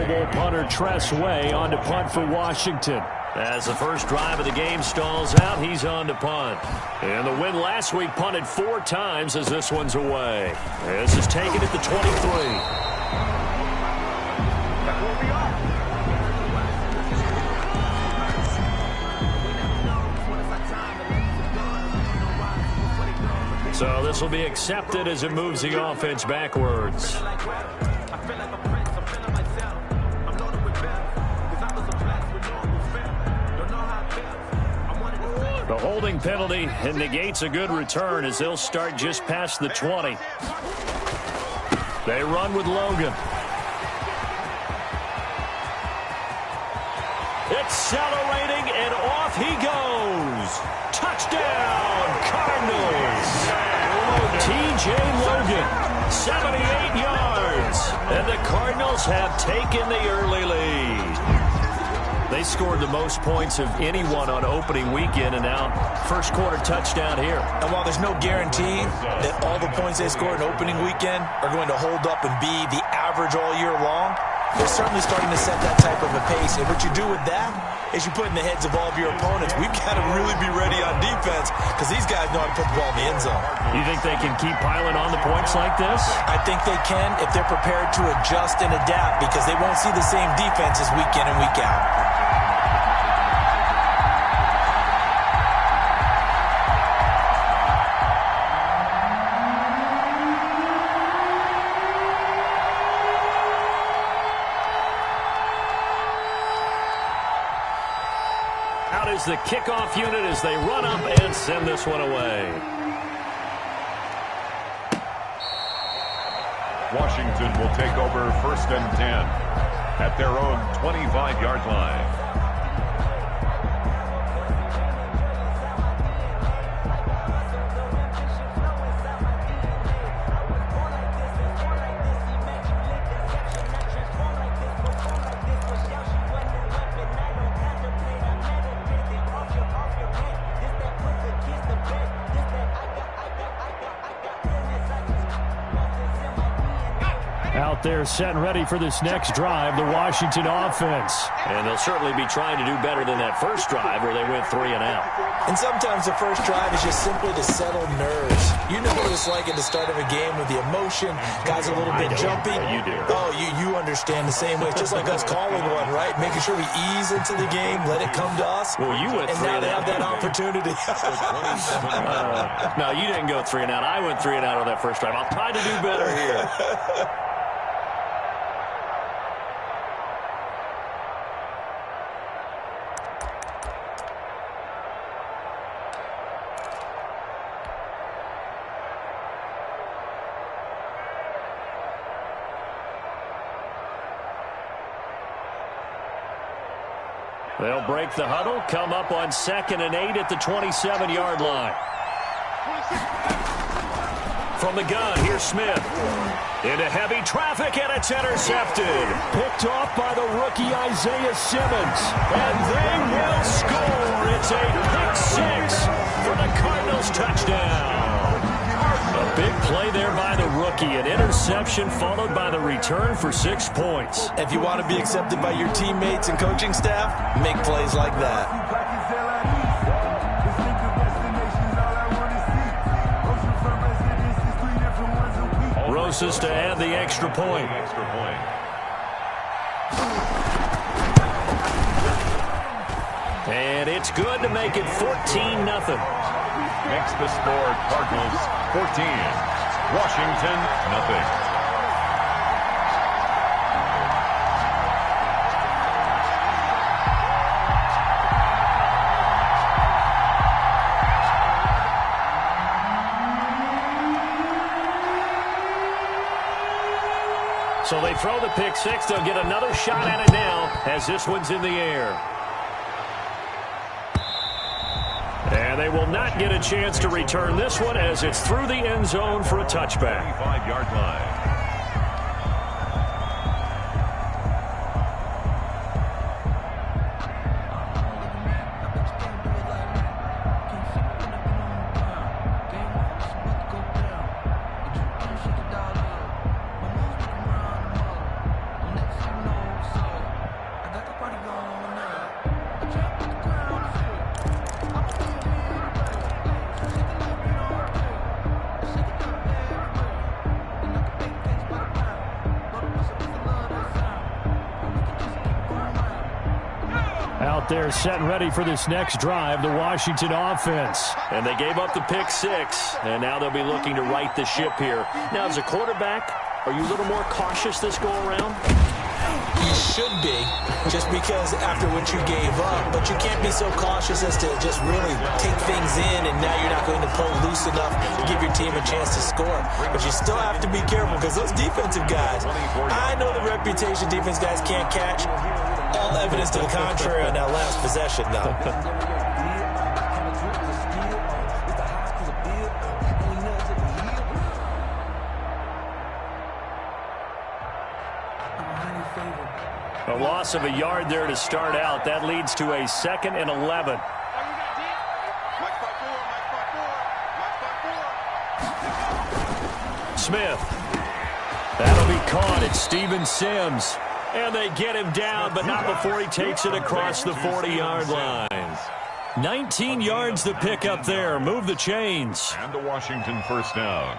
Bowl punter Tress Way on to punt for Washington. As the first drive of the game stalls out, he's on to punt. And the win last week punted 4 times as this one's away. This is taken at the 23. So this will be accepted as it moves the offense backwards. The holding penalty negates a good return as they'll start just past the 20. They run with Logan. Accelerating, and off he goes. Touchdown, Cardinals. T.J. Logan, 78 yards. And the Cardinals have taken the early lead. They scored the most points of anyone on opening weekend, and now first quarter touchdown here. And while there's no guarantee that all the points they scored in opening weekend are going to hold up and be the average all year long, they're certainly starting to set that type of a pace. And what you do with that is you put in the heads of all of your opponents, we've got to really be ready on defense because these guys know how to put the ball in the end zone. You think they can keep piling on the points like this? I think they can if they're prepared to adjust and adapt, because they won't see the same defenses week in and week out. Out is the kickoff unit as they run up and send this one away. Washington will take over 1st and 10 at their own 25-yard line. Out there set and ready for this next drive, the Washington offense. And they'll certainly be trying to do better than that first drive where they went 3 and out. And sometimes the first drive is just simply to settle nerves. You know what it's like at the start of a game with the emotion, guys a little bit jumpy. You do. Oh, you understand the same way. It's just like us calling one, right? Making sure we ease into the game, let it come to us. Well, you went 3 and out. And now they have that opportunity. No, you didn't go 3 and out. I went 3 and out on that first drive. I'll try to do better here. They'll break the huddle, come up on 2nd and 8 at the 27-yard line. From the gun, here's Smith. Into heavy traffic, and it's intercepted. Picked off by the rookie Isaiah Simmons. And they will score. It's a pick 6 for the Cardinals touchdown. A big play there by the rookie. An interception followed by the return for 6 points. If you want to be accepted by your teammates and coaching staff, make plays like that. Rosas to add the extra point. And it's good to make it 14-0. Makes the score Cardinals 14, Washington nothing. So they throw the pick 6. They'll get another shot at it now as this one's in the air. And they will not get a chance to return this one as it's through the end zone for a touchback. 25-yard line. Out there set and ready for this next drive, the Washington offense. And they gave up the pick 6, and now they'll be looking to right the ship here. Now, as a quarterback, are you a little more cautious this go-around? You should be, just because after what you gave up, but you can't be so cautious as to just really take things in, and now you're not going to pull loose enough to give your team a chance to score. But you still have to be careful, because those defensive guys, I know the reputation defense guys can't catch. All evidence to the contrary on that last possession, though. A loss of a yard there to start out. That leads to a 2nd and 11. Smith. That'll be caught. It's Steven Sims. And they get him down, but not before he takes it across the 40-yard line. 19 yards to pick up there. Move the chains. And the Washington first down.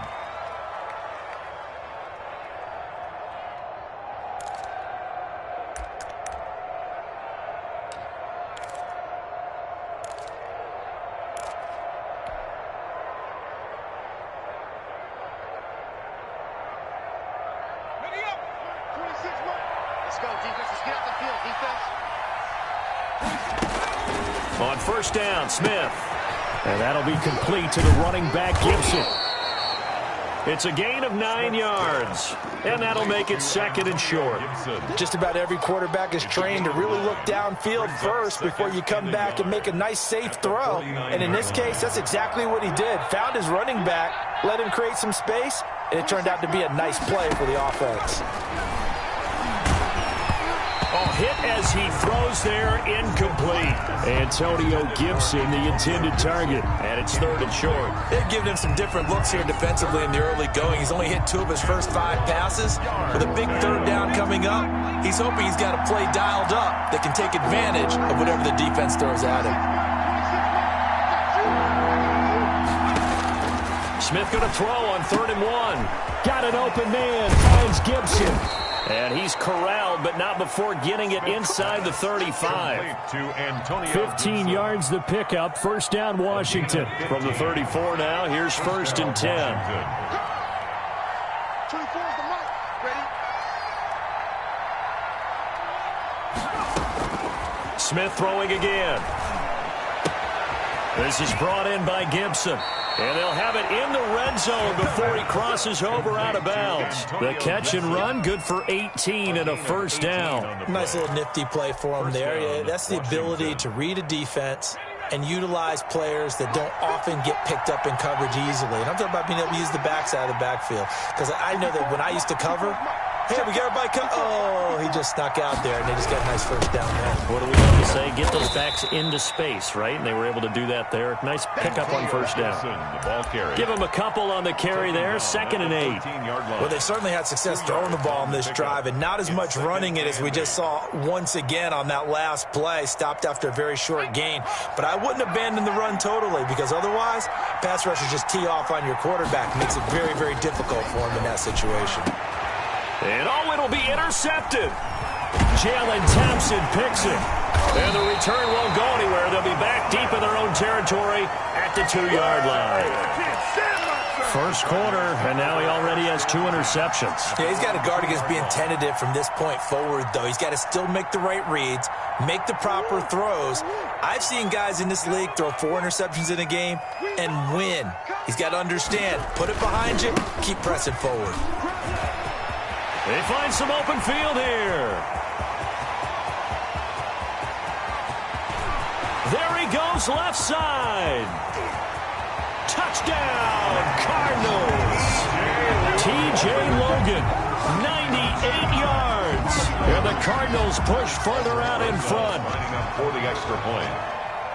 On first down, Smith. And that'll be complete to the running back, Gibson. It's a gain of 9 yards. And that'll make it 2nd and short. Just about every quarterback is trained to really look downfield first before you come back and make a nice, safe throw. And in this case, that's exactly what he did. Found his running back, let him create some space, and it turned out to be a nice play for the offense. Hit as he throws there, incomplete. Antonio Gibson, the intended target. And it's 3rd and short. They've given him some different looks here defensively in the early going. He's only hit 2 of his first 5 passes. With a big 3rd down coming up, he's hoping he's got a play dialed up that can take advantage of whatever the defense throws at him. Smith going to throw on 3rd and 1. Got an open man, finds Gibson. And he's corralled, but not before getting it inside the 35. 15 yards the pickup. First down, Washington. From the 34 now, here's 1st and 10. 24's the mark. Ready? Smith throwing again. This is brought in by Gibson. And they'll have it in the red zone before he crosses over out of bounds. The catch and run, good for 18 and a first down. Nice little nifty play for him there. Yeah, that's the ability to read a defense and utilize players that don't often get picked up in coverage easily. And I'm talking about being able to use the backside of the backfield. Because I know that when I used to cover, hey, we got everybody cut. Oh, he just snuck out there, and they just got a nice first down there. What do we love to say? Get those backs into space, right? And they were able to do that there. Nice pickup on first down. Give him a couple on the carry there. 2nd and 8. Well, they certainly had success throwing the ball in this drive, and not as much running it as we just saw once again on that last play. Stopped after a very short gain. But I wouldn't abandon the run totally, because otherwise, pass rushers just tee off on your quarterback. Makes it very, very difficult for him in that situation. And it'll be intercepted. Jalen Thompson picks it. And the return won't go anywhere. They'll be back deep in their own territory at the 2-yard line. First quarter, and now he already has 2 interceptions. Yeah, he's got to guard against being tentative from this point forward, though. He's got to still make the right reads, make the proper throws. I've seen guys in this league throw 4 interceptions in a game and win. He's got to understand, put it behind you, keep pressing forward. They find some open field here. There he goes, left side. Touchdown, Cardinals. T.J. Logan, 98 yards. And the Cardinals push further out in front. Lining up for the extra point.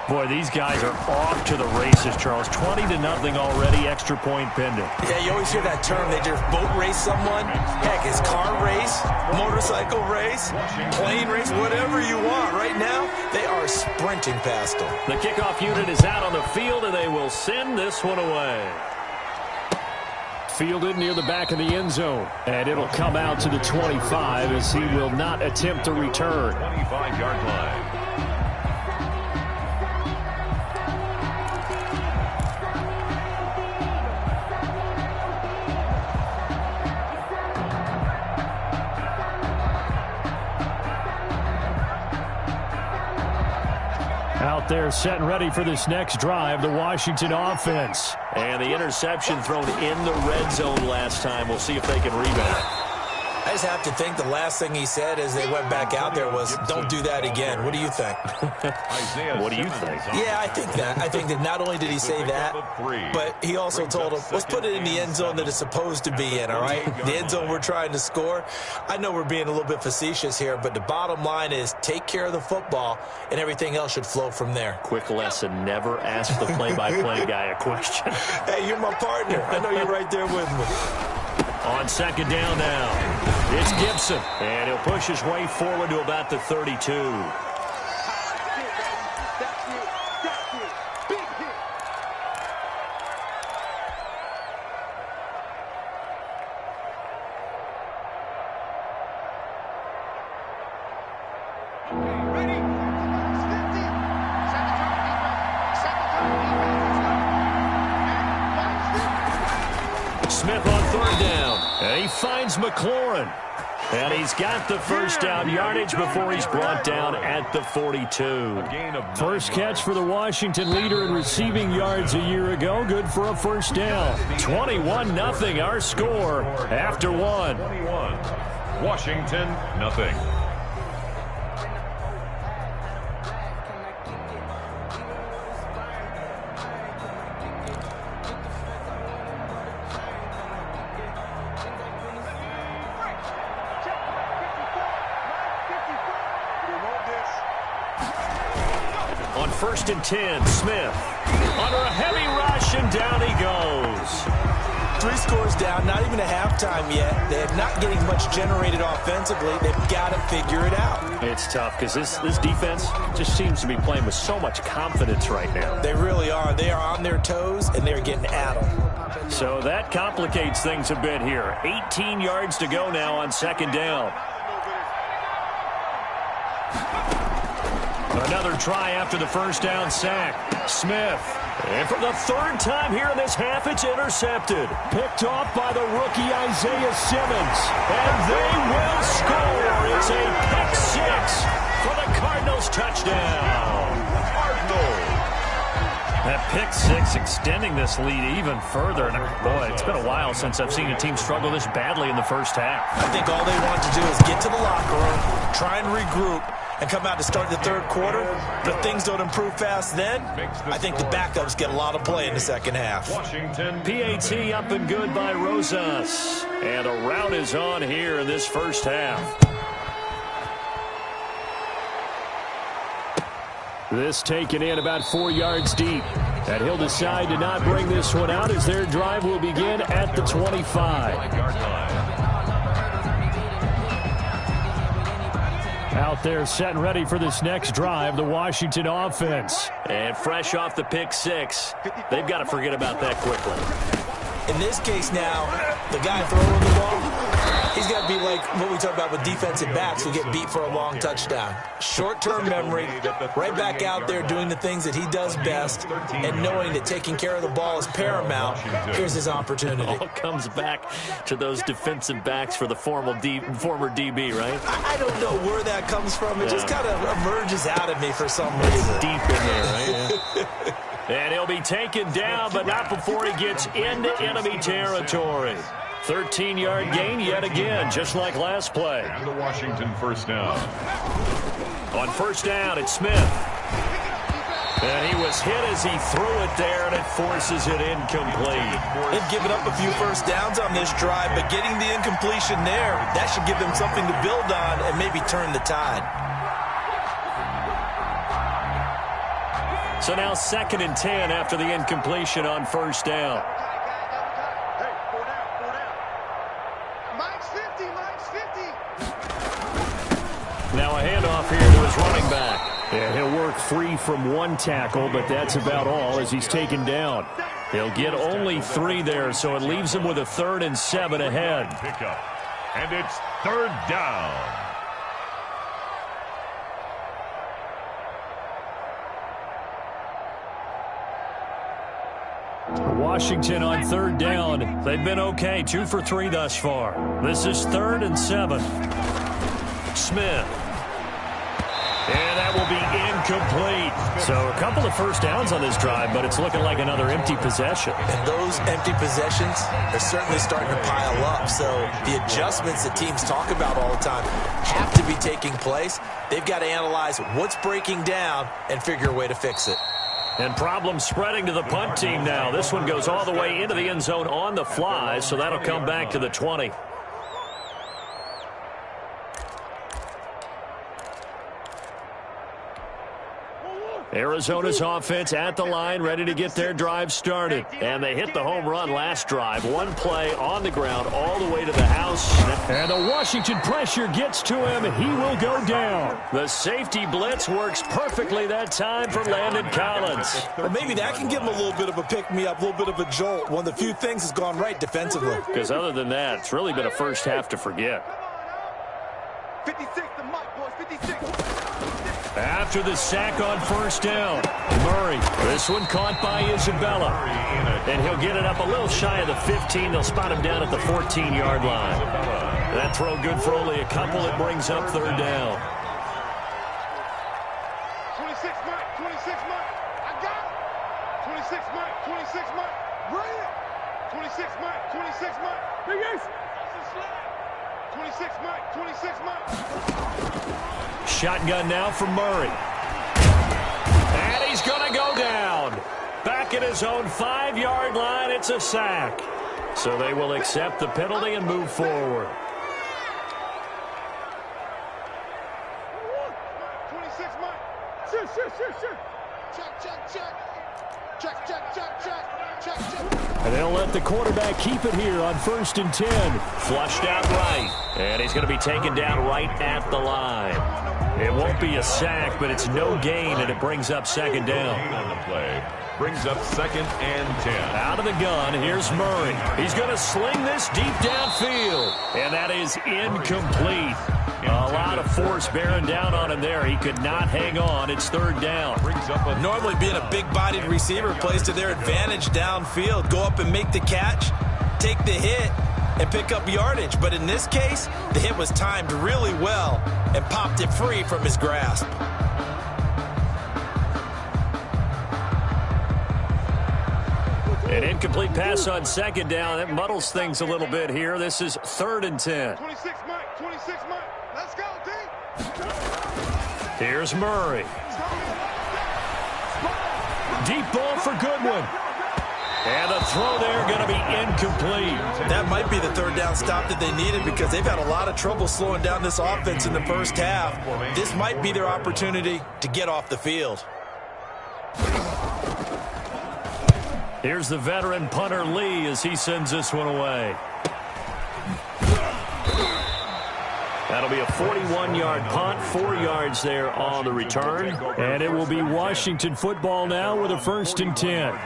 Boy, these guys are off to the races, Charles. 20-0 already, extra point pending. Yeah, you always hear that term. They just boat race someone. Heck, it's car race, motorcycle race, plane race, whatever you want. Right now, they are sprinting past them. The kickoff unit is out on the field, and they will send this one away. Fielded near the back of the end zone. And it'll come out to the 25 as he will not attempt to return. 25-yard line. Out there set and ready for this next drive, the Washington offense. And the interception thrown in the red zone last time. We'll see if they can rebound. I just have to think the last thing he said as they went back out there was, don't do that again. What do you think? What do you think? Yeah, I think that. I think that not only did he say that, but he also told him, let's put it in the end zone that it's supposed to be in, all right? The end zone we're trying to score. I know we're being a little bit facetious here, but the bottom line is take care of the football, and everything else should flow from there. Quick lesson, never ask the play-by-play guy a question. Hey, you're my partner. I know you're right there with me. On second down now, it's Gibson. And he'll push his way forward to about the 32. Smith on third down, and he finds McLaurin. And he's got the first down yardage before he's brought down at the 42. First catch for the Washington leader in receiving yards a year ago. Good for a first down. 21-0 our score after one. 21. Washington, nothing. On first and 10, Smith under a heavy rush, and down he goes. 3 scores down, not even a halftime yet. They're not getting much generated offensively. They've got to figure it out. It's tough because this defense just seems to be playing with so much confidence right now. They really are. They are on their toes, and they're getting at them. So that complicates things a bit here. 18 yards to go now on second down. Another try after the first down sack. Smith. And for the third time here in this half, it's intercepted. Picked off by the rookie Isaiah Simmons. And they will score. It's a pick six for the Cardinals touchdown. Cardinals. That pick six extending this lead even further. And boy, it's been a while since I've seen a team struggle this badly in the first half. I think all they want to do is get to the locker room, try and regroup, and come out to start the third quarter. But if things don't improve fast then, I think the backups get a lot of play in the second half. Washington. PAT up and good by Rosas. And a rout is on here in this first half. This taken in about 4 yards deep. And he'll decide to not bring this one out as their drive will begin at the 25. Out there set and ready for this next drive, the Washington offense. And fresh off the pick six, they've got to forget about that quickly. In this case now, the guy throwing the ball, he's got to be like what we talk about with defensive backs who get beat for a long touchdown. Short-term memory, right back out there doing the things that he does best, and knowing that taking care of the ball is paramount. Here's his opportunity. All comes back to those defensive backs for the former DB, right? I don't know where that comes from. It just kind of emerges out of me for some reason. Deep in there, right? Yeah. And he'll be taken down, but not before he gets into enemy territory. 13-yard gain yet again, just like last play. And the Washington first down. On first down, it's Smith. And he was hit as he threw it there, and it forces it incomplete. They've given up a few first downs on this drive, but getting the incompletion there, that should give them something to build on and maybe turn the tide. So now 2nd and 10 after the incompletion on first down. Hey, 4 down. Mike's 50, Mike's 50. Now a handoff here to his running back. And he'll work free from one tackle, but that's about all as he's taken down. He'll get only 3 there, so it leaves him with a 3rd and 7 ahead. Pickup. And it's 3rd down. Washington on 3rd down. They've been okay, 2 for 3 thus far. This is 3rd and 7. Smith. And that will be incomplete. So a couple of first downs on this drive, but it's looking like another empty possession. And those empty possessions are certainly starting to pile up. So the adjustments that teams talk about all the time have to be taking place. They've got to analyze what's breaking down and figure a way to fix it. And problems spreading to the punt team now. This one goes all the way into the end zone on the fly, so that'll come back to the 20. Arizona's offense at the line, ready to get their drive started. And they hit the home run last drive. One play on the ground all the way to the house. And the Washington pressure gets to him, and he will go down. The safety blitz works perfectly that time for Landon Collins. Well, maybe that can give him a little bit of a pick-me-up, a little bit of a jolt. One of the few things that's gone right defensively. Because other than that, it's really been a first half to forget. 56, the mic, boys, 56. After the sack on first down, Murray. This one caught by Isabella. And he'll get it up a little shy of the 15. They'll spot him down at the 14-yard line. That throw good for only a couple. It brings up third down. 26, Mike, 26, Mike. I got it. 26, Mike, 26, Mike. Bring it. 26, Mike, 26, Mike. Big Ace. 26, Mike, 26, Mike. Shotgun now for Murray. And he's going to go down. Back at his own 5-yard line, it's a sack. So they will accept the penalty and move forward. 26, Mike. Check. And they'll let the quarterback keep it here on 1st and 10. Flushed out right. And he's going to be taken down right at the line. It won't be a sack, but it's no gain, and it brings up second down. On the play. Brings up 2nd and 10. Out of the gun, here's Murray. He's going to sling this deep downfield. And that is incomplete. A lot of force bearing down on him there. He could not hang on. It's third down. Normally being a big-bodied receiver plays to their advantage downfield. Go up and make the catch, take the hit, and pick up yardage. But in this case, the hit was timed really well and popped it free from his grasp. An incomplete pass on second down. That muddles things a little bit here. This is 3rd and 10. 26, Mike, 26, Mike. Let's go, D. Here's Murray. Deep ball for Goodwin. And the throw there going to be incomplete. That might be the third down stop that they needed because they've had a lot of trouble slowing down this offense in the first half. This might be their opportunity to get off the field. Here's the veteran punter Lee as he sends this one away. That'll be a 41-yard punt, 4 yards there on the return. And it will be Washington football now with a 1st and 10.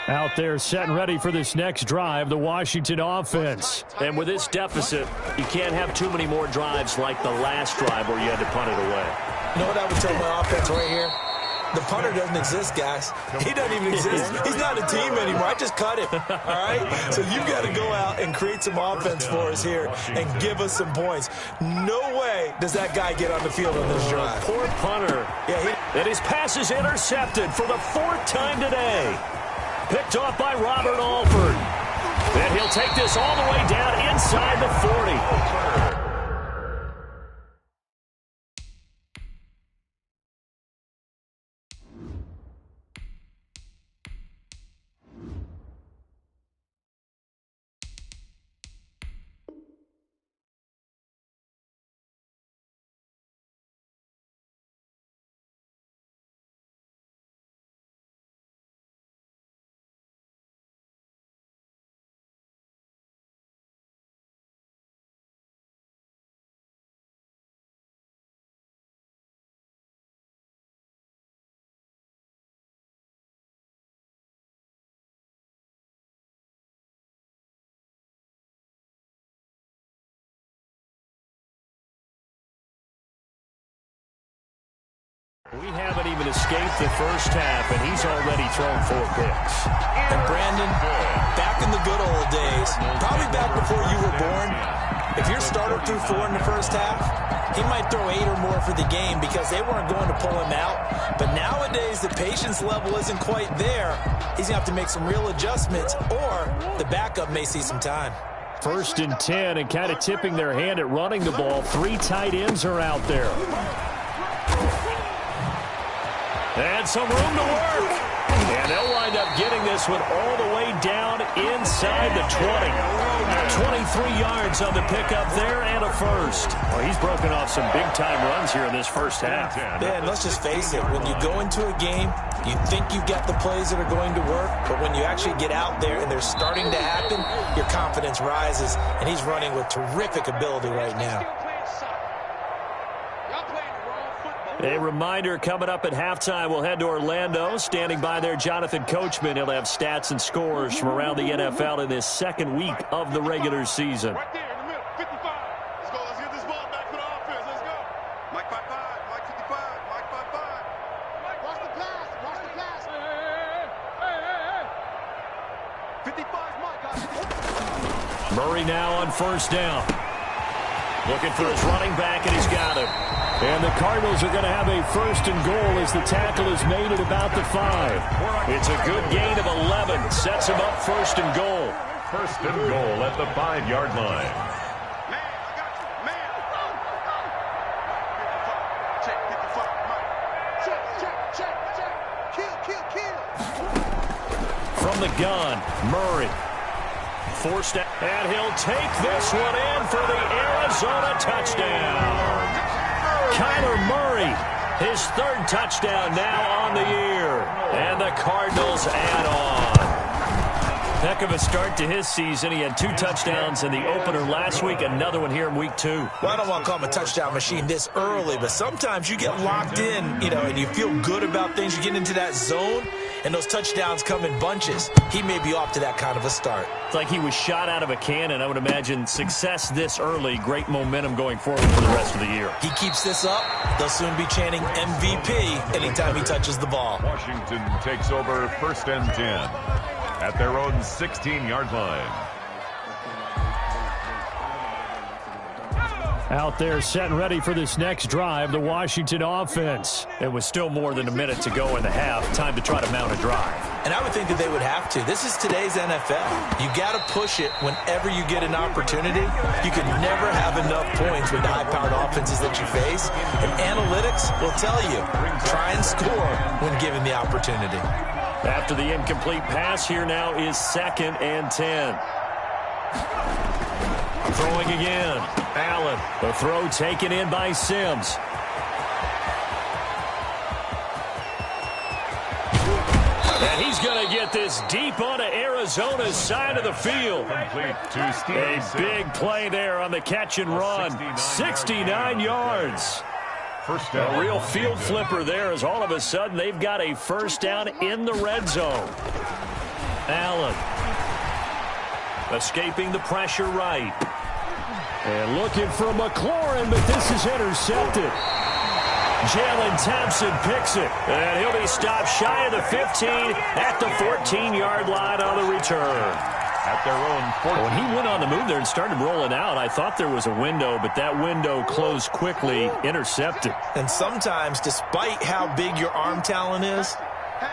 Out there set and ready for this next drive, the Washington offense. And with this deficit, you can't have too many more drives like the last drive where you had to punt it away. You know what I would tell my offense right here? The punter doesn't exist, guys. He doesn't even exist. He's not a team anymore. I just cut him, all right? So you've got to go out and create some offense for us here and give us some points. No way does that guy get on the field on this drive. Poor punter. And his pass is intercepted for the 4th time today. Picked off by Robert Alford. And he'll take this all the way down inside the 40. We haven't even escaped the first half, and he's already thrown 4 picks. And Brandon, back in the good old days, probably back before you were born, if your starter threw 4 in the first half, he might throw 8 or more for the game because they weren't going to pull him out. But nowadays, the patience level isn't quite there. He's going to have to make some real adjustments, or the backup may see some time. 1st and 10, and kind of tipping their hand at running the ball. 3 tight ends are out there. And some room to work. And they'll wind up getting this one all the way down inside the 20. 23 yards on the pickup there and a first. Well, he's broken off some big-time runs here in this first half. Man, let's just face it. When you go into a game, you think you've got the plays that are going to work, but when you actually get out there and they're starting to happen, your confidence rises, and he's running with terrific ability right now. A reminder, coming up at halftime, we'll head to Orlando. Standing by there, Jonathan Coachman. He'll have stats and scores from around the NFL in this second week of the regular season. Right there in the middle, 55. Let's go. Let's get this ball back for the offense. Let's go. Mike 55, Mike 55, Mike 55. Watch the pass. Watch the pass. Hey. 55's Mike, guys. Murray now on 1st down. Looking for his running back, and he's got it. And the Cardinals are going to have a 1st and goal as the tackle is made at about the 5. It's a good gain of 11. Sets him up 1st and goal. 1st and goal at the 5-yard line. Man, I got you. Man. Check, 55, Mike. Check. Kill. From the gun, Murray. Forced out, and he'll take this one in for the Arizona touchdown. Kyler Murray, his 3rd touchdown now on the year. And the Cardinals add on. Heck of a start to his season. He had 2 touchdowns in the opener last week, another one here in week 2. Well, I don't want to call him a touchdown machine this early, but sometimes you get locked in, and you feel good about things. You get into that zone, and those touchdowns come in bunches. He may be off to that kind of a start. It's like he was shot out of a cannon. I would imagine success this early, great momentum going forward for the rest of the year. He keeps this up, they'll soon be chanting MVP anytime he touches the ball. Washington takes over 1st and 10 at their own 16-yard line. Out there set and ready for this next drive, the Washington offense. It was still more than a minute to go in the half. Time to try to mount a drive. And I would think that they would have to. This is today's NFL. You got to push it whenever you get an opportunity. You can never have enough points with the high-powered offenses that you face. And analytics will tell you, try and score when given the opportunity. After the incomplete pass, here now is 2nd and 10. Throwing again. Allen. The throw taken in by Sims. And he's going to get this deep onto Arizona's side of the field. A big play there on the catch and run. 69 yards. A real field flipper there as all of a sudden they've got a 1st down in the red zone. Allen. Escaping the pressure right. And looking for McLaurin, but this is intercepted. Jalen Thompson picks it. And he'll be stopped shy of the 15 at the 14-yard line on the return. At their own 14. When he went on the move there and started rolling out, I thought there was a window, but that window closed quickly, intercepted. And sometimes, despite how big your arm talent is,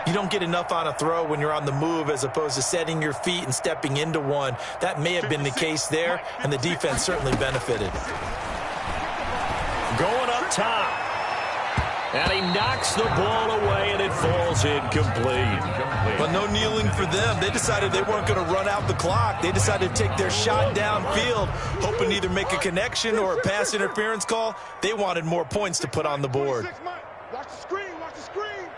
you don't get enough on a throw when you're on the move as opposed to setting your feet and stepping into one. That may have been the case there, and the defense certainly benefited. Going up top. And he knocks the ball away, and it falls incomplete. But no kneeling for them. They decided they weren't going to run out the clock. They decided to take their shot downfield, hoping to either make a connection or a pass interference call. They wanted more points to put on the board. Watch the screen. Watch the screen.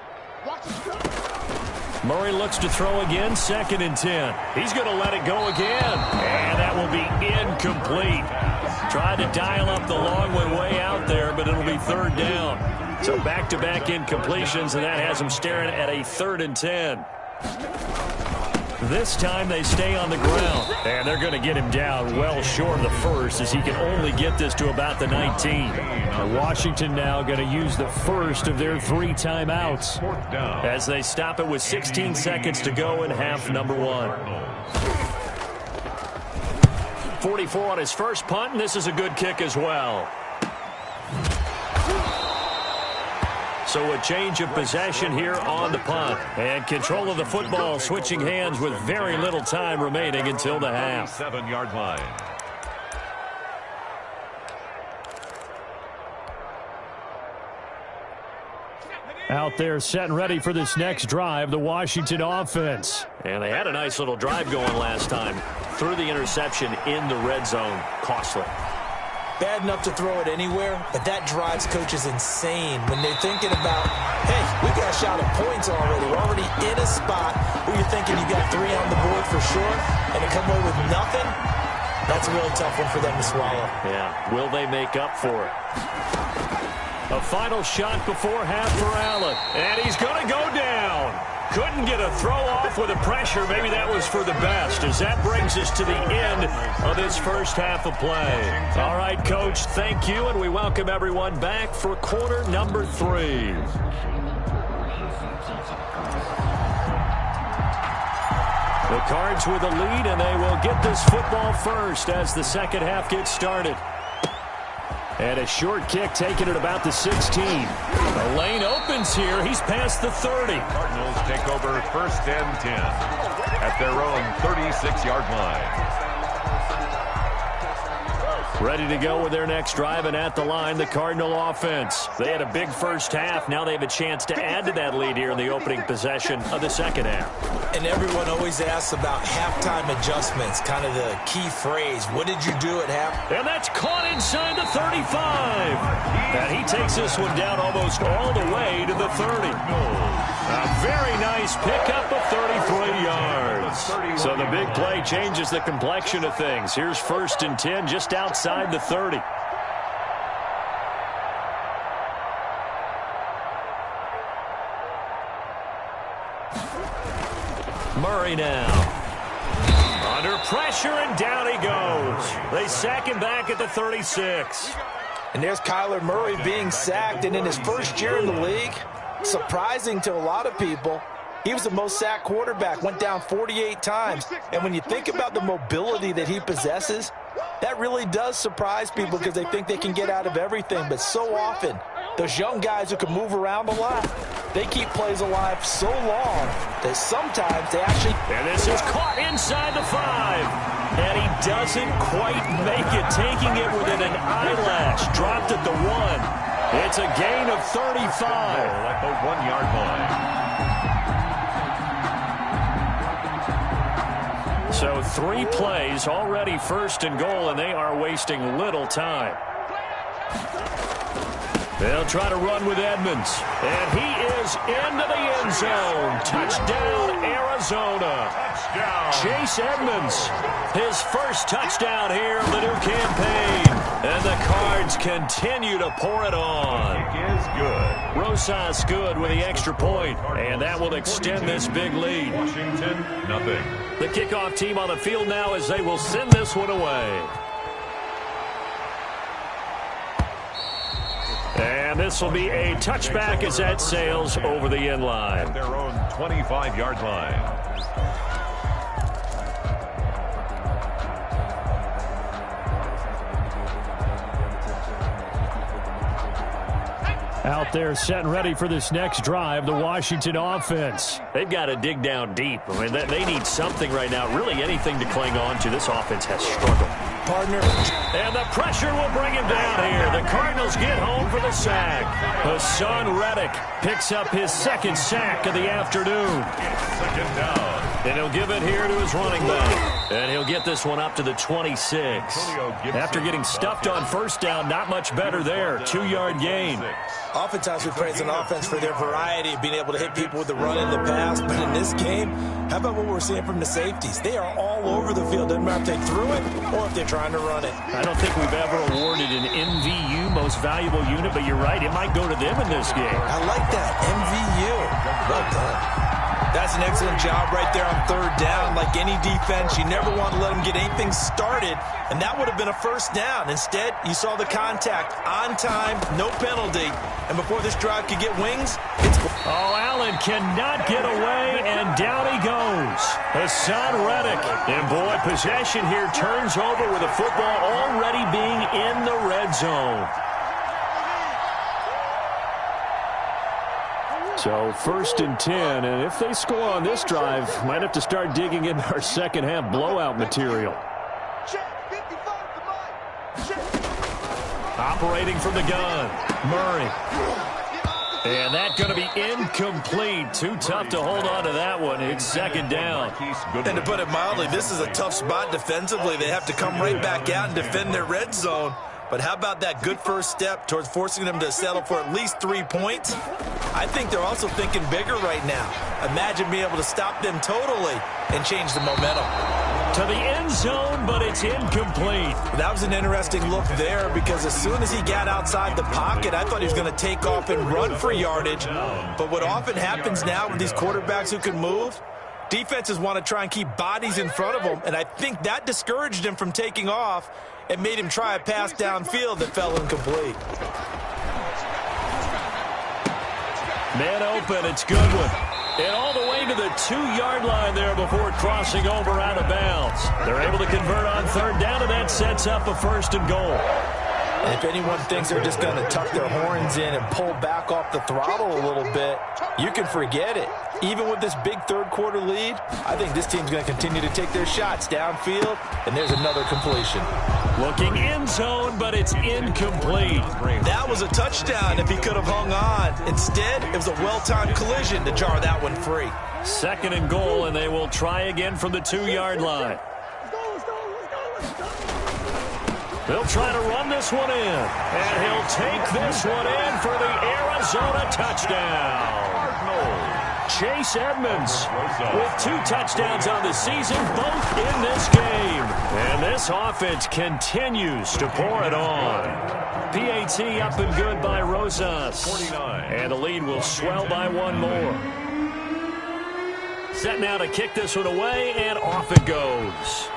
Watch the screen. Murray looks to throw again, 2nd and 10. He's going to let it go again, and that will be incomplete. Tried to dial up the long one way out there, but it'll be 3rd down. So back-to-back incompletions, and that has him staring at a 3rd and 10. This time they stay on the ground. And they're going to get him down well short of the first as he can only get this to about the 19. Washington now going to use the first of their 3 timeouts as they stop it with 16 seconds to go in half number 1. 44 on his first punt, and this is a good kick as well. So a change of possession here on the punt. And control of the football switching hands with very little time remaining until the half. 7-yard line. Out there set and ready for this next drive, the Washington offense. And they had a nice little drive going last time. Threw the interception in the red zone. Costly. Bad enough to throw it anywhere, but that drives coaches insane when they're thinking about, hey, we got a shot at points already. We're already in a spot where you're thinking you got 3 on the board for sure, and to come away with nothing, that's a really tough one for them to swallow. Yeah, will they make up for it? A final shot before half for Allen, and he's going to go down. Couldn't get a throw off with the pressure. Maybe that was for the best, as that brings us to the end of this first half of play. All right, Coach, thank you, and we welcome everyone back for quarter number 3. The Cards with a lead, and they will get this football first as the second half gets started. And a short kick taken at about the 16. The lane opens here. He's past the 30. Cardinals take over first and 10 at their own 36-yard line. Ready to go with their next drive, and at the line, the Cardinal offense. They had a big first half. Now they have a chance to add to that lead here in the opening possession of the second half. And everyone always asks about halftime adjustments, kind of the key phrase. What did you do at half? And that's caught inside the 35. And he takes this one down almost all the way to the 30. A very nice pickup of 33 yards. So the big play changes the complexion of things. Here's first and 10 just outside the 30. Murray now. Under pressure, and down he goes. They sack him back at the 36. And there's Kyler Murray being sacked, and in his first year in the league, surprising to a lot of people, he was the most sacked quarterback, went down 48 times. And when you think about the mobility that he possesses, that really does surprise people because they think they can get out of everything. But so often, those young guys who can move around a lot, they keep plays alive so long that sometimes they actually... And this is caught inside the 5. And he doesn't quite make it, taking it within an eyelash. Dropped at the 1. It's a gain of 35. At the 1-yard line. So 3 plays already first and goal, and they are wasting little time. They'll try to run with Edmonds. And he is into the end zone. Touchdown, Arizona. Touchdown. Chase Edmonds, his first touchdown here of the new campaign. And the Cards continue to pour it on. Kick is good. Rosas good with the extra point, and that will extend this big lead. Washington, nothing. The kickoff team on the field now as they will send this one away. And this will be a touchback as that sails over the end line. Their own 25-yard line. Out there set and ready for this next drive, the Washington offense. They've got to dig down deep. I mean, they need something right now, really anything to cling on to. This offense has struggled. Partner. And the pressure will bring him down here. The Cardinals get home for the sack. Hassan Reddick picks up his second sack of the afternoon. Second down. And he'll give it here to his running back. And he'll get this one up to the 26. After getting stuffed on first down, not much better there. 2-yard gain. Oftentimes we praise an offense for their variety of being able to hit people with the run and the pass. But in this game, how about what we're seeing from the safeties? They are all over the field. Doesn't matter if they threw it or if they're trying to run it. I don't think we've ever awarded an MVU, most valuable unit, but you're right. It might go to them in this game. I like that. MVU. Well done. That's an excellent job right there on third down. Like any defense, you never want to let them get anything started, and that would have been a first down. Instead, you saw the contact on time, no penalty, and before this drive could get wings, it's... Oh, Allen cannot get away, and down he goes. Hassan Reddick. And boy, possession here turns over with the football already being in the red zone. So 1st and 10, and if they score on this drive, might have to start digging into our second half blowout material. Operating from the gun, Murray. And that's going to be incomplete. Too tough to hold on to that one. It's second down. And to put it mildly, this is a tough spot defensively. They have to come right back out and defend their red zone. But how about that good first step towards forcing them to settle for at least 3 points? I think they're also thinking bigger right now. Imagine being able to stop them totally and change the momentum. To the end zone, but it's incomplete. That was an interesting look there because as soon as he got outside the pocket, I thought he was going to take off and run for yardage. But what often happens now with these quarterbacks who can move, defenses want to try and keep bodies in front of them, and I think that discouraged him from taking off and made him try a pass downfield that fell incomplete. Man open, it's Goodwin. And all the way to the 2-yard line there before crossing over out of bounds. They're able to convert on third down, and that sets up a 1st and goal. And if anyone thinks they're just going to tuck their horns in and pull back off the throttle a little bit, you can forget it. Even with this big third-quarter lead, I think this team's going to continue to take their shots downfield, and there's another completion. Looking end zone, but it's incomplete. That was a touchdown if he could have hung on. Instead, it was a well-timed collision to jar that one free. 2nd and goal, and they will try again from the 2-yard line. They'll try to run this one in, and he'll take this one in for the Arizona touchdown. Chase Edmonds with 2 touchdowns on the season, both in this game. And this offense continues to pour it on. PAT up and good by Rosas. And the lead will swell by 1 more. Set now to kick this one away, and off it goes.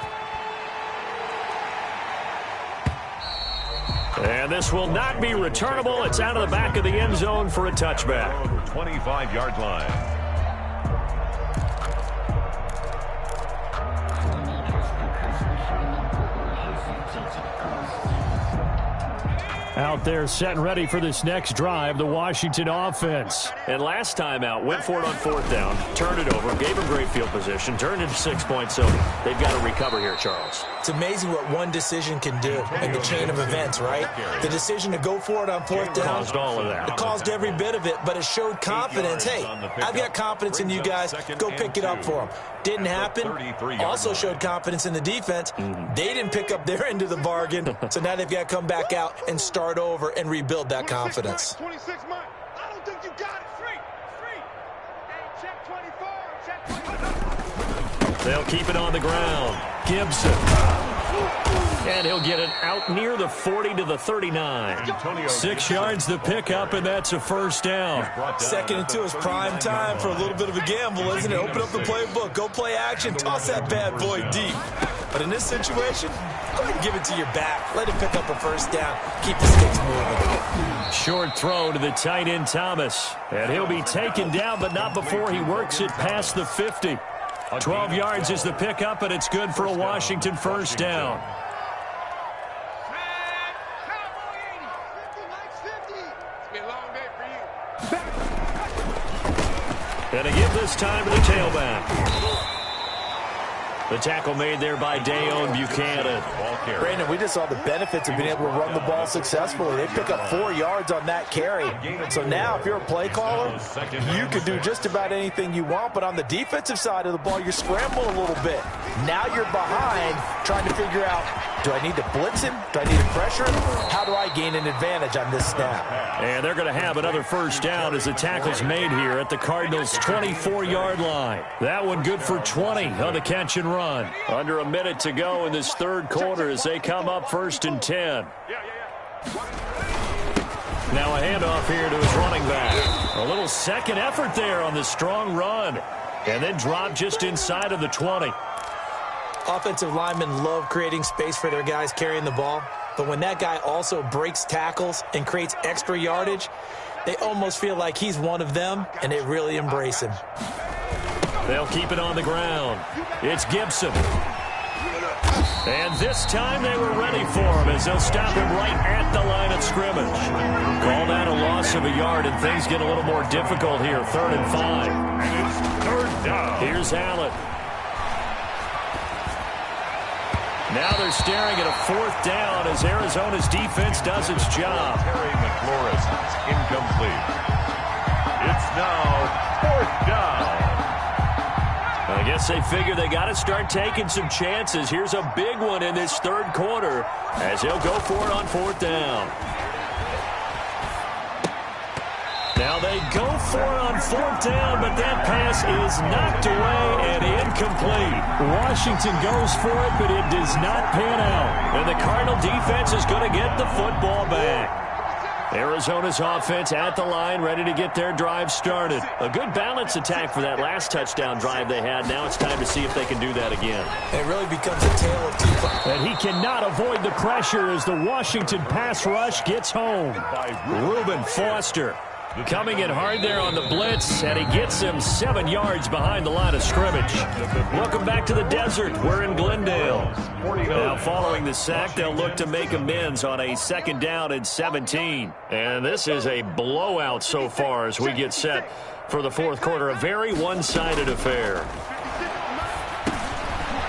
And this will not be returnable. It's out of the back of the end zone for a touchback. 25-yard line. Out there set and ready for this next drive, the Washington offense. And last time out, went for it on 4th down, turned it over, gave them great field position, turned into 6 points, so they've got to recover here, Charles. It's amazing what one decision can do in the chain of events, right? The decision to go for it on 4th down. Caused all of that. It caused every bit of it, but it showed confidence. Hey, I've got confidence in you guys. Go pick it up for them. Didn't happen. Also showed confidence in the defense. They didn't pick up their end of the bargain, so now they've got to come back out and start over and rebuild that confidence. 26 Mike. I don't think you got it. Free. Hey, check 24. Check 24. They'll keep it on the ground. Gibson. And he'll get it out near the 40 to the 39. 6 yards the pickup, and that's a 1st down. 2nd and 2 is prime time for a little bit of a gamble, isn't it? Open up the playbook. Go play action. Toss that bad boy deep. But in this situation, go ahead and give it to your back. Let him pick up a 1st down. Keep the sticks moving. Short throw to the tight end, Thomas. And he'll be taken down, but not before he works it past the 50. 12 yards is the pickup, and it's good for a Washington 1st down. And to give this time to the tailback. The tackle made there by Dayon Buchanan. Brandon, we just saw the benefits of being able to run the ball successfully. They pick up 4 yards on that carry. So now, if you're a play caller, you can do just about anything you want. But on the defensive side of the ball, you're scrambling a little bit. Now you're behind, trying to figure out, do I need to blitz him? Do I need to pressure him? How do I gain an advantage on this snap? And they're going to have another 1st down as the tackle's made here at the Cardinals' 24-yard line. That one good for 20 on the catch and run. Under a minute to go in this 3rd quarter as they come up 1st and 10. Now a handoff here to his running back. A little second effort there on the strong run. and then drop just inside of the 20. Offensive linemen love creating space for their guys carrying the ball, but when that guy also breaks tackles and creates extra yardage, they almost feel like he's one of them, and they really embrace him. They'll keep it on the ground. It's Gibson. And this time they were ready for him as they'll stop him right at the line of scrimmage. Call that a loss of a yard, and things get a little more difficult here. 3rd and 5. And it's 3rd down. Here's Allen. Now they're staring at a 4th down as Arizona's defense does its job. Terry McLaurin, incomplete. It's now 4th down. I guess they figure they got to start taking some chances. Here's a big one in this 3rd quarter as they'll go for it on 4th down. Now they go for it on 4th down, but that pass is knocked away and incomplete. Washington goes for it, but it does not pan out. And the Cardinal defense is going to get the football back. Arizona's offense at the line, ready to get their drive started. A good balance attack for that last touchdown drive they had. Now it's time to see if they can do that again. It really becomes a tale of two fights. And he cannot avoid the pressure as the Washington pass rush gets home. Reuben Foster coming in hard there on the blitz, and he gets him 7 yards behind the line of scrimmage. Welcome back to the desert. We're in Glendale. Now following the sack, they'll look to make amends on a 2nd down and 17. And this is a blowout so far as we get set for the 4th quarter. A very one-sided affair.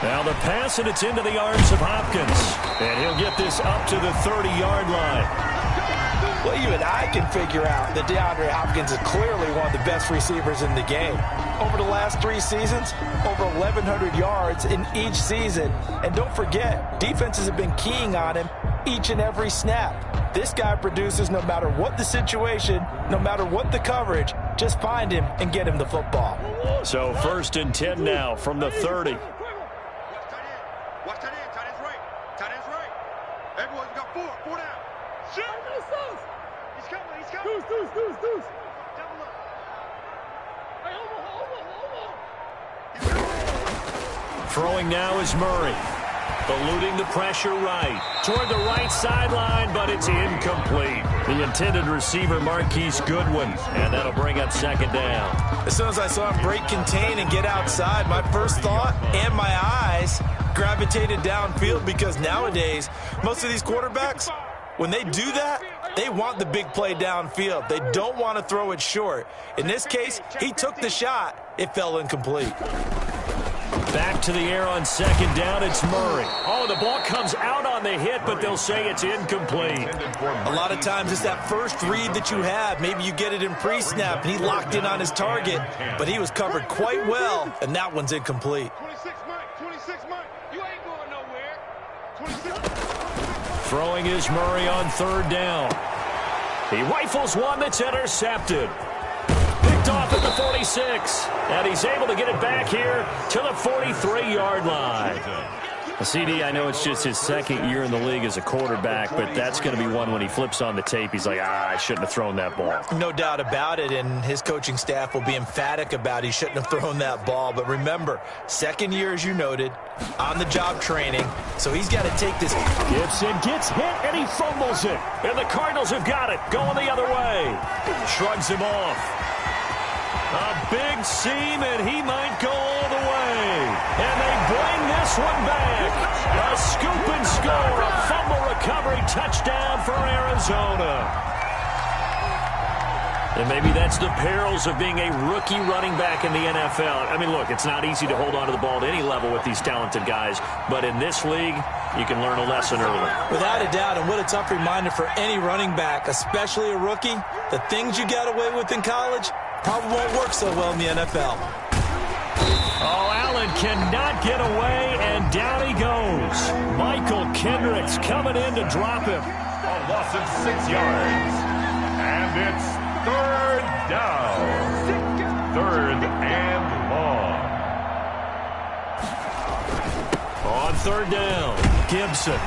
Now the pass, and it's into the arms of Hopkins. And he'll get this up to the 30-yard line. Well, even I can figure out that DeAndre Hopkins is clearly one of the best receivers in the game. Over the last 3 seasons, over 1,100 yards in each season. And don't forget, defenses have been keying on him each and every snap. This guy produces no matter what the situation, no matter what the coverage. Just find him and get him the football. So 1st and 10 now from the 30. Watch tight end. Tight end's right. Tight end's right. Everyone's got 4 down. Shoot. He's coming. Deuce. Double up. Throwing now is Murray. Eluding the pressure right. Toward the right sideline, but it's incomplete. The intended receiver, Marquise Goodwin. And that'll bring up 2nd down. As soon as I saw him break contain and get outside, my first thought and my eyes gravitated downfield, because nowadays, most of these quarterbacks, when they do that, they want the big play downfield. They don't want to throw it short. In this case, he took the shot. It fell incomplete. Back to the air on 2nd down, it's Murray. Oh, the ball comes out on the hit, but they'll say it's incomplete. A lot of times it's that first read that you have. Maybe you get it in pre-snap, and he locked in on his target, but he was covered quite well, and that one's incomplete. 26 Mike. You ain't going nowhere. 26. Throwing is Murray on 3rd down. He rifles one that's intercepted. Picked off at the 46. And he's able to get it back here to the 43-yard line. CD, I know it's just his 2nd year in the league as a quarterback, but that's going to be one when he flips on the tape. He's like, I shouldn't have thrown that ball. No doubt about it, and his coaching staff will be emphatic about he shouldn't have thrown that ball. But remember, 2nd year, as you noted, on-the-job training, so he's got to take this. Gibson gets hit, and he fumbles it. And the Cardinals have got it, going the other way. Shrugs him off. A big seam, and he might go all the way. And they bring this one back. A scoop and score, a fumble recovery touchdown for Arizona. And maybe that's the perils of being a rookie running back in the NFL. I mean, look, it's not easy to hold on to the ball at any level with these talented guys. But in this league, you can learn a lesson early. Without a doubt, and what a tough reminder for any running back, especially a rookie. The things you got away with in college probably won't work so well in the NFL. Oh, Allen cannot get away, and down he goes. Michael Kendricks coming in to drop him. A loss of 6 yards. And it's 3rd down. 3rd and long. On 3rd down, Gibson.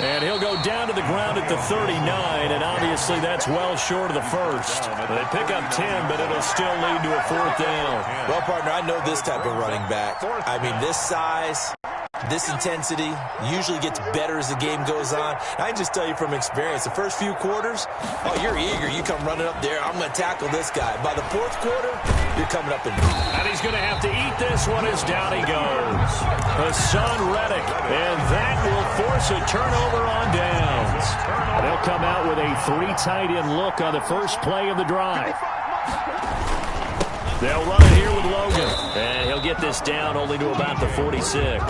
And he'll go down to the ground at the 39, and obviously that's well short of the first. They pick up 10, but it'll still lead to a 4th down. Well, partner, I know this type of running back. I mean, this size, this intensity usually gets better as the game goes on. I can just tell you from experience, the first few quarters, oh, you're eager. You come running up there. I'm going to tackle this guy. By the 4th quarter, you're coming up and he's going to have to eat this one as down he goes. Hassan Reddick, and that will force a turnover on downs. They'll come out with a 3 tight end look on the first play of the drive. They'll run it here with Logan. And he'll get this down only to about the 46.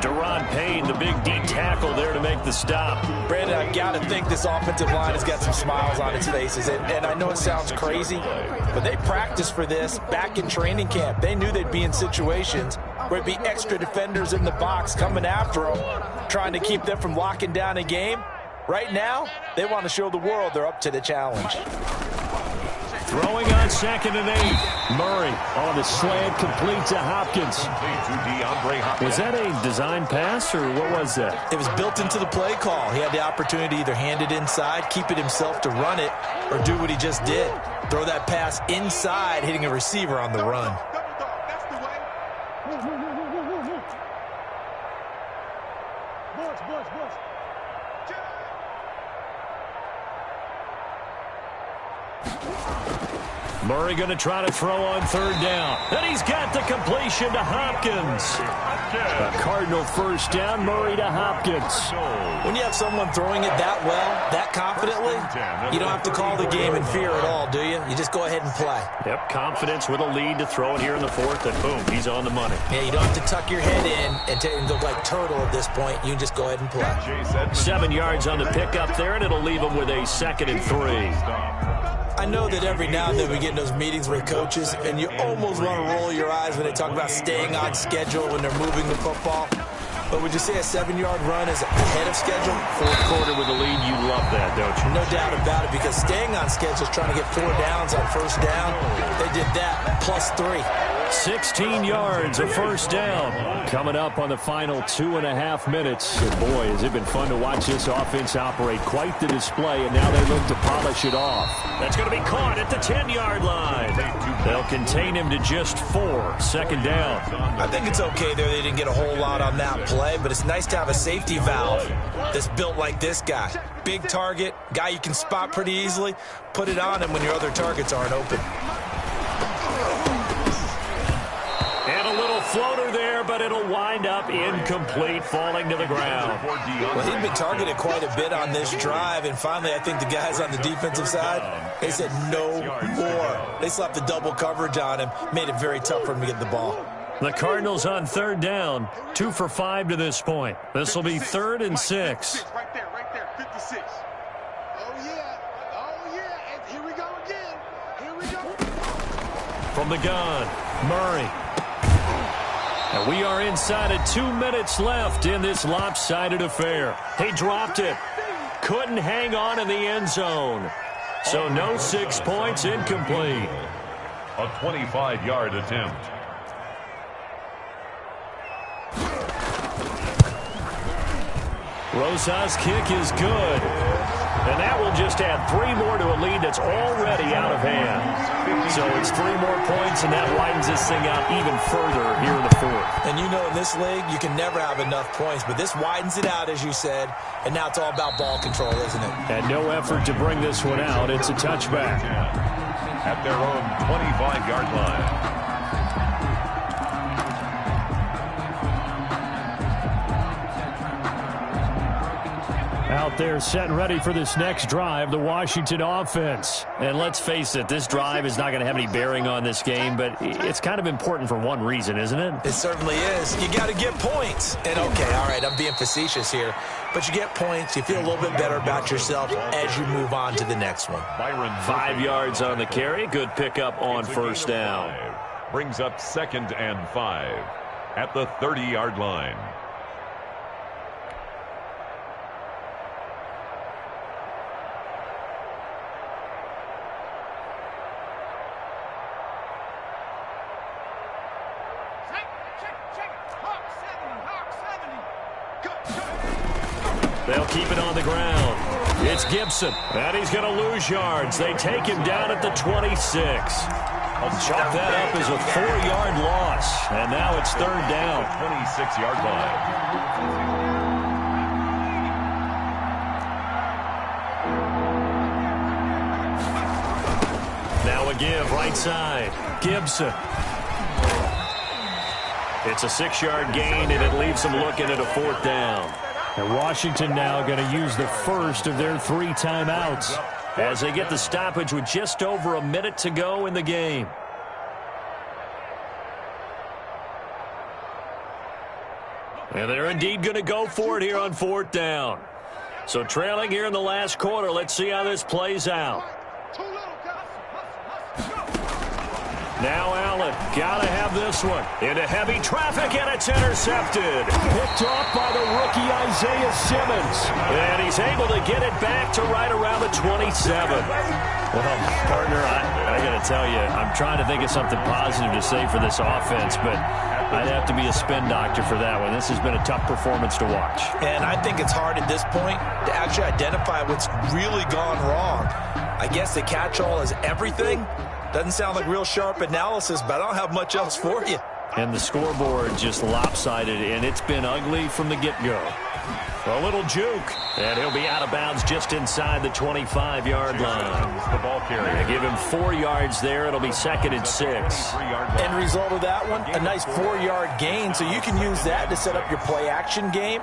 Deron Payne, the big D tackle there to make the stop. Brandon, I've got to think this offensive line has got some smiles on its faces. And I know it sounds crazy, but they practiced for this back in training camp. They knew they'd be in situations where it'd be extra defenders in the box coming after them, trying to keep them from locking down a game. Right now, they want to show the world they're up to the challenge. Throwing on 2nd and 8. Murray on the slant, complete to Hopkins. Was that a design pass, or what was that? It was built into the play call. He had the opportunity to either hand it inside, keep it himself to run it, or do what he just did. Throw that pass inside, hitting a receiver on the run. Murray going to try to throw on 3rd down. And he's got the completion to Hopkins. A Cardinal 1st down, Murray to Hopkins. When you have someone throwing it that well, that confidently, you don't have to call the game in fear at all, do you? You just go ahead and play. Yep, confidence with a lead to throw it here in the 4th, and boom, he's on the money. Yeah, you don't have to tuck your head in and look like turtle at this point. You can just go ahead and play. 7 yards on the pickup there, and it'll leave him with a 2nd and 3. I know that every now and then we get in those meetings with coaches, and you almost want to roll your eyes when they talk about staying on schedule when they're moving the football. But would you say a 7-yard run is ahead of schedule? 4th quarter with a lead, you love that, don't you? No doubt about it, because staying on schedule is trying to get 4 downs on 1st down. They did that, plus 3. 16 yards, a 1st down. Coming up on the final 2.5 minutes. And boy, has it been fun to watch this offense operate. Quite the display, and now they look to polish it off. That's going to be caught at the 10-yard line. They'll contain him to just 4. 2nd down. I think it's okay there. They didn't get a whole lot on that play, but it's nice to have a safety valve that's built like this guy. Big target, guy you can spot pretty easily. Put it on him when your other targets aren't open. And a little floater there, but it'll wind up incomplete, falling to the ground. Well, he'd been targeted quite a bit on this drive, and finally I think the guys on the defensive side, they said no more. They slapped the double coverage on him, made it very tough for him to get the ball. The Cardinals on 3rd down, 2 for 5 to this point. This will be 3rd and 6. Right there, 56. Oh, yeah, and here we go again. Here we go. From the gun, Murray. And we are inside of 2 minutes left in this lopsided affair. He dropped it. Couldn't hang on in the end zone. So no 6 points, incomplete. A 25-yard attempt. Rosa's kick is good. And that will just add 3 more to a lead that's already out of hand. So it's 3 more points, and that widens this thing out even further here in the 4th. And you know in this league, you can never have enough points, but this widens it out, as you said, and now it's all about ball control, isn't it? And no effort to bring this one out. It's a touchback. At their own 25-yard line. Out there set and ready for this next drive, the Washington offense. And let's face it, this drive is not going to have any bearing on this game, but it's kind of important for one reason, isn't it? It certainly is. You got to get points. And okay, all right, I'm being facetious here, but you get points, you feel a little bit better about yourself as you move on to the next one. 5 yards on the carry, good pickup on 1st down. Brings up 2nd and 5 at the 30-yard line. They'll keep it on the ground. It's Gibson, and he's going to lose yards. They take him down at the 26. Chalk that up as a 4-yard loss, and now it's third down. 26-yard line. Now a give right side. Gibson. It's a 6-yard gain, and it leaves them looking at a 4th down. And Washington now going to use the first of their 3 timeouts as they get the stoppage with just over a minute to go in the game. And they're indeed going to go for it here on 4th down. So trailing here in the last quarter, let's see how this plays out. Now Allen, gotta have this one. Into heavy traffic, and it's intercepted. picked off by the rookie Isaiah Simmons. And he's able to get it back to right around the 27. Well, partner, I got to tell you, I'm trying to think of something positive to say for this offense, but I'd have to be a spin doctor for that one. This has been a tough performance to watch. And I think it's hard at this point to actually identify what's really gone wrong. I guess the catch-all is everything. Doesn't sound like real sharp analysis, but I don't have much else for you. And the scoreboard just lopsided, and it's been ugly from the get-go. A little juke, and he'll be out of bounds just inside the 25-yard line. The ball carrier. They give him 4 yards there. It'll be 2nd and 6. End result of that one, a nice 4-yard gain, so you can use that to set up your play-action game,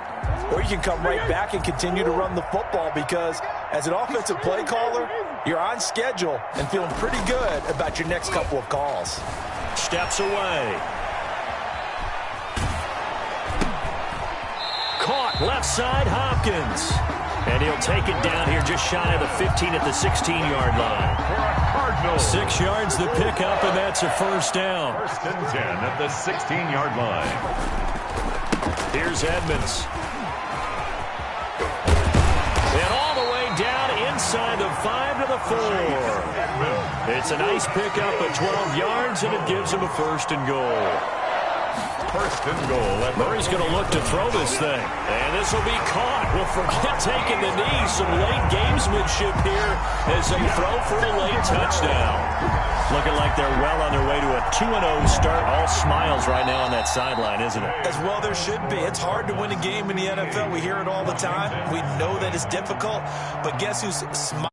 or you can come right back and continue to run the football because as an offensive play caller, you're on schedule and feeling pretty good about your next couple of calls. Steps away. Caught left side, Hopkins. And he'll take it down here just shy of the 15 at the 16-yard line. 6 yards the pickup, and that's a first down. 1st and 10 at the 16-yard line. Here's Edmonds. And all the way down inside the 5 to the 4. It's a nice pickup of 12 yards, and it gives him a 1st and goal. 1st and goal. Murray's going to look to throw this thing. And this will be caught. Well, forget taking the knee. Some late gamesmanship here as they throw for a late touchdown. Looking like they're well on their way to a 2-0 start. All smiles right now on that sideline, isn't it? As well there should be. It's hard to win a game in the NFL. We hear it all the time. We know that it's difficult. But guess who's smiling?